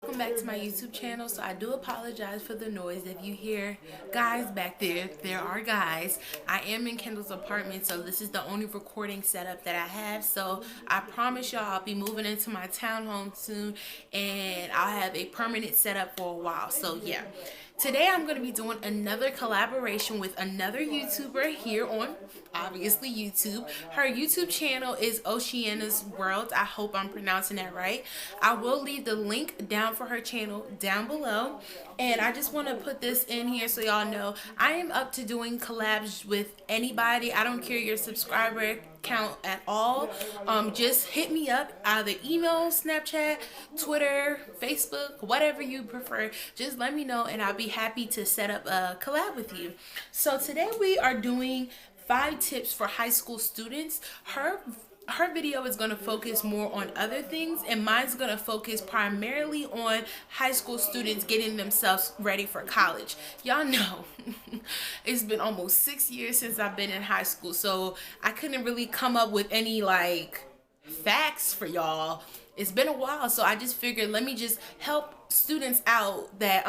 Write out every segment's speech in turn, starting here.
Welcome back to my YouTube channel. So I do apologize for the noise. If you hear guys back there are guys. I am in Kendall's apartment, so this is the only recording setup that I have. So I promise y'all I'll be moving into my townhome soon, and I'll have a permanent setup for a while. So yeah. Today I'm going to be doing another collaboration with another YouTuber here on, obviously, YouTube. Her YouTube channel is Oceania's World. I hope I'm pronouncing that right. I will leave the link down for her channel down below. And I just want to put this in here so y'all know I am up to doing collabs with anybody. I don't care your subscriber count at all. Just hit me up, either email, Snapchat, Twitter, Facebook, whatever you prefer. Just let me know and I'll be happy to set up a collab with you. So today we are doing 5 tips for high school students. Her video is going to focus more on other things, and mine's going to focus primarily on high school students getting themselves ready for college. Y'all know it's been almost 6 years since I've been in high school, so I couldn't really come up with any like facts for y'all. It's been a while, so I just figured let me just help students out that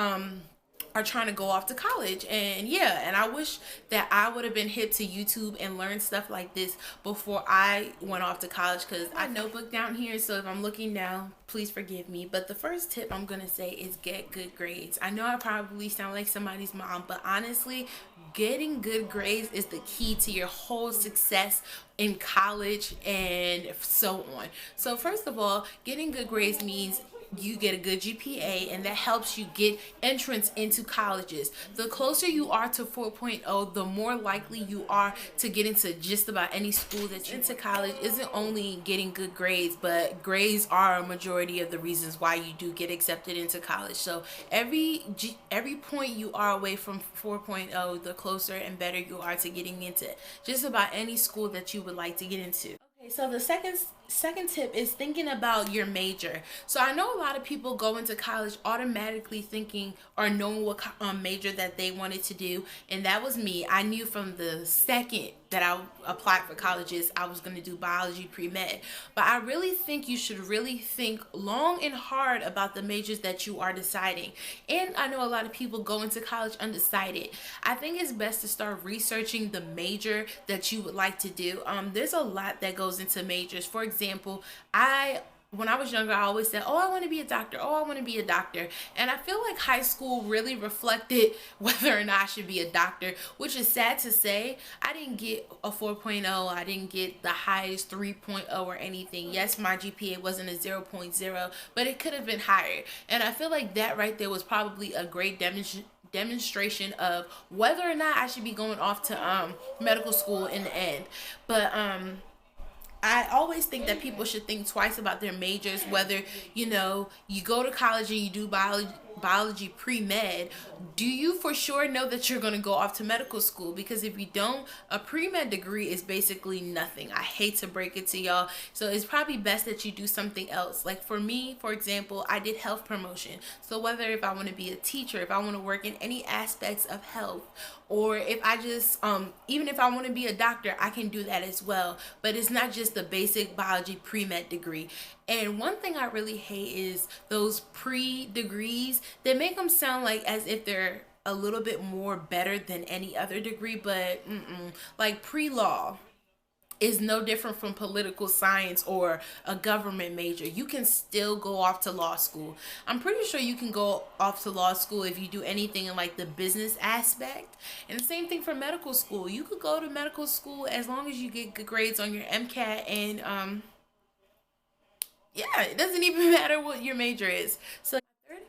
are trying to go off to college. And yeah, and I wish that I would have been hip to YouTube and learned stuff like this before I went off to college, because I notebook down here, so if I'm looking down, please forgive me. But the first tip I'm gonna say is get good grades. I know I probably sound like somebody's mom, but honestly, getting good grades is the key to your whole success in college and so on. So first of all, getting good grades means you get a good GPA, and that helps you get entrance into colleges. The closer you are to 4.0, the more likely you are to get into just about any school that's into college. Isn't only getting good grades, but grades are a majority of the reasons why you do get accepted into college. So every point you are away from 4.0, the closer and better you are to getting into just about any school that you would like to get into. Okay, so the second tip is thinking about your major. So I know a lot of people go into college automatically thinking or knowing what major that they wanted to do, and that was me. I knew from the second that I applied for colleges I was going to do biology pre-med. But I really think you should really think long and hard about the majors that you are deciding. And I know a lot of people go into college undecided. I think it's best to start researching the major that you would like to do. There's a lot that goes into majors. For example, when I was younger, I always said, oh, I want to be a doctor. Oh, I want to be a doctor. And I feel like high school really reflected whether or not I should be a doctor, which is sad to say. I didn't get a 4.0. I didn't get the highest 3.0 or anything. Yes, my GPA wasn't a 0.0, but it could have been higher. And I feel like that right there was probably a great demonstration of whether or not I should be going off to medical school in the end. But I always think that people should think twice about their majors, whether, you know, you go to college and you do biology pre-med. Do you for sure know that you're going to go off to medical school? Because if you don't, a pre-med degree is basically nothing. I hate to break it to y'all. So it's probably best that you do something else. Like for me, for example, I did health promotion. So whether if I want to be a teacher, if I want to work in any aspects of health, or if I just even if I want to be a doctor, I can do that as well. But it's not just the basic biology pre-med degree. And one thing I really hate is those pre-degrees. They make them sound like as if they're a little bit more better than any other degree, but like pre-law is no different from political science or a government major. You can still go off to law school. I'm pretty sure you can go off to law school if you do anything in like the business aspect. And the same thing for medical school. You could go to medical school as long as you get good grades on your MCAT, and yeah, it doesn't even matter what your major is. So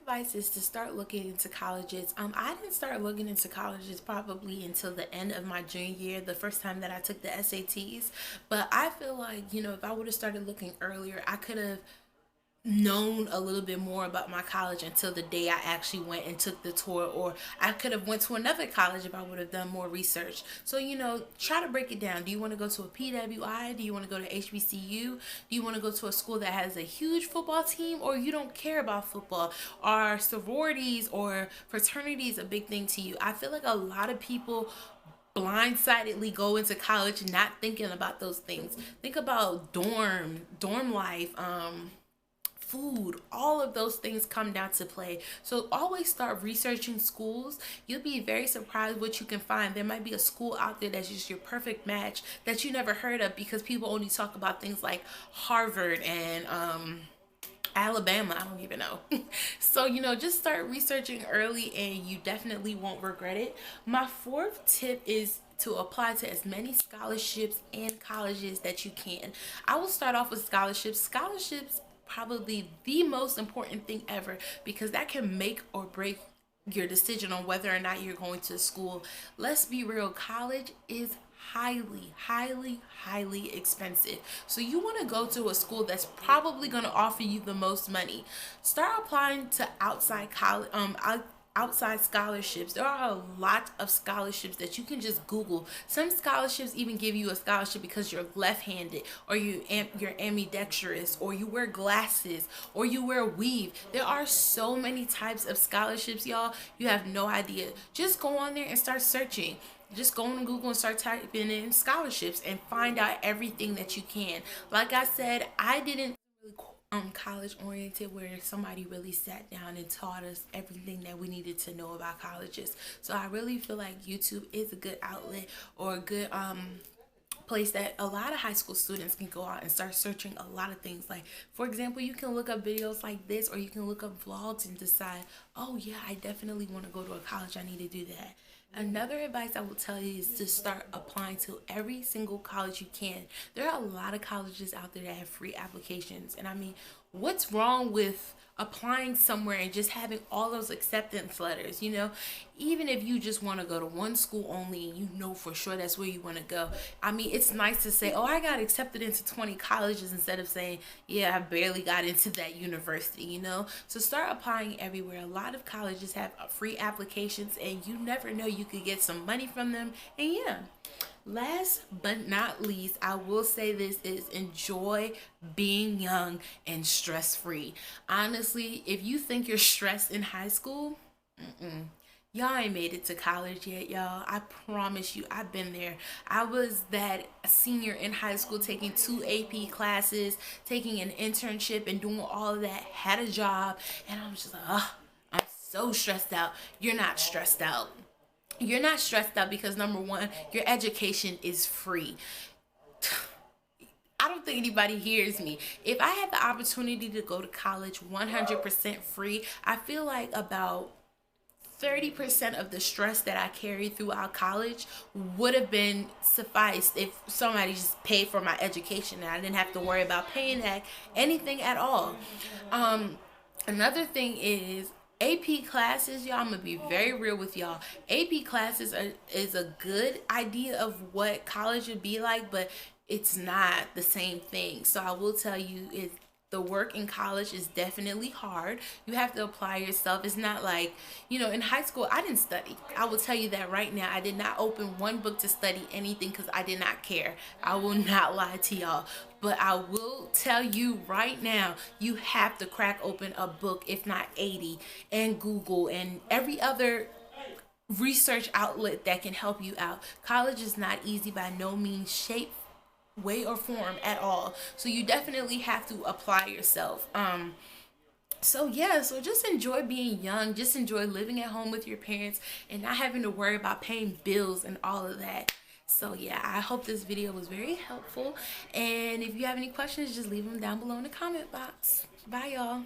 advice is to start looking into colleges. I didn't start looking into colleges probably until the end of my junior year, the first time that I took the SATs. But I feel like, you know, if I would have started looking earlier, I could have known a little bit more about my college until the day I actually went and took the tour, or I could have went to another college if I would have done more research. So, you know, try to break it down. Do you want to go to a PWI? Do you want to go to HBCU? Do you want to go to a school that has a huge football team, or you don't care about football? Are sororities or fraternities a big thing to you? I feel like a lot of people blindsidedly go into college not thinking about those things. Think about dorm life, food, all of those things come down to play. So always start researching schools. You'll be very surprised what you can find. There might be a school out there that's just your perfect match that you never heard of, because people only talk about things like Harvard and Alabama, I don't even know. So, just start researching early and you definitely won't regret it. My fourth tip is to apply to as many scholarships and colleges that you can. I will start off with scholarships. Scholarships probably the most important thing ever, because that can make or break your decision on whether or not you're going to school. Let's be real, college is highly expensive. So you want to go to a school that's probably going to offer you the most money. Start applying to outside college, outside scholarships. There are a lot of scholarships that you can just Google. Some scholarships even give you a scholarship because you're left-handed, or you're ambidextrous, or you wear glasses, or you wear weave. There are so many types of scholarships, y'all. You have no idea. Just go on there and start searching. Just go on Google and start typing in scholarships and find out everything that you can. Like I said, I didn't really college oriented where somebody really sat down and taught us everything that we needed to know about colleges. So I really feel like YouTube is a good outlet, or a good place that a lot of high school students can go out and start searching a lot of things. Like, for example, you can look up videos like this, or you can look up vlogs and decide, oh yeah, I definitely want to go to a college, I need to do that. Another advice I will tell you is to start applying to every single college you can. There are a lot of colleges out there that have free applications. And I mean, what's wrong with applying somewhere and just having all those acceptance letters? Even if you just want to go to one school only and you know for sure that's where you want to go. I mean, it's nice to say, oh, I got accepted into 20 colleges, instead of saying, yeah, I barely got into that university. So start applying everywhere. A lot of colleges have free applications, and you never know, you could get some money from them. And yeah, last but not least, I will say this is enjoy being young and stress-free. Honestly, if you think you're stressed in high school, y'all ain't made it to college yet, y'all. I promise you, I've been there. I was that senior in high school taking 2 AP classes, taking an internship, and doing all of that, had a job, and I was just like, oh, I'm so stressed out. You're not stressed out. You're not stressed out because, number one, your education is free. I don't think anybody hears me. If I had the opportunity to go to college 100% free, I feel like about 30% of the stress that I carried throughout college would have been sufficed if somebody just paid for my education and I didn't have to worry about paying that anything at all. Another thing is AP classes, y'all. I'm gonna be very real with y'all. AP classes is a good idea of what college would be like, but it's not the same thing. So I will tell you, the work in college is definitely hard. You have to apply yourself. It's not like, in high school, I didn't study. I will tell you that right now. I did not open one book to study anything because I did not care. I will not lie to y'all. But I will tell you right now, you have to crack open a book, if not 80, and Google and every other research outlet that can help you out. College is not easy by no means, shape, way, or form at all. So you definitely have to apply yourself. So just enjoy being young. Just enjoy living at home with your parents and not having to worry about paying bills and all of that. So yeah, I hope this video was very helpful. And if you have any questions, just leave them down below in the comment box. Bye, y'all.